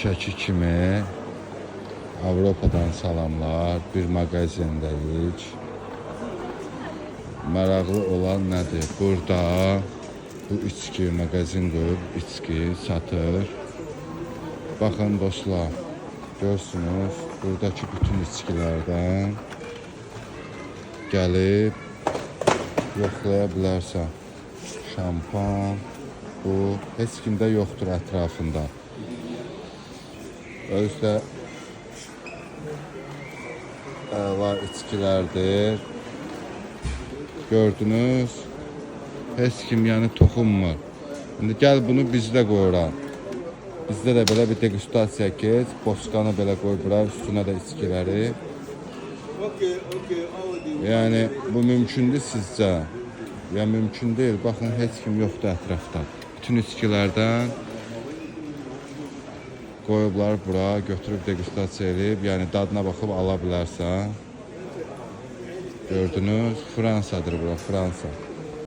Şəki kimi Avropadan salamlar, bir mağazindəyik. Maraqlı olan nədir? Burada bu içki mağazindir, içki satır. Baxın dostlar, görsünüz, buradakı bütün içkilərdən gəlib yoxlaya bilərsən. Şampan, bu heç kimdə yoxdur ətrafında. Özdə var içkilərdir. Gördünüz, heç kim yəni toxunmur. İndi gəl bunu bizdə qoyuram. Bizdə də belə bir degustasiya keç, boşqanı belə qoy bura, üstünə də içkiləri. Yəni bu mümkündür sizcə? Ya mümkün deyil. Baxın, heç kim yoxdur ətrafda. Bütün içkilərdən qoyublar bura, götürüb degustasiya edib, yəni dadına baxıb ala bilərsən. Gördünüz, Fransadır bura, Fransa.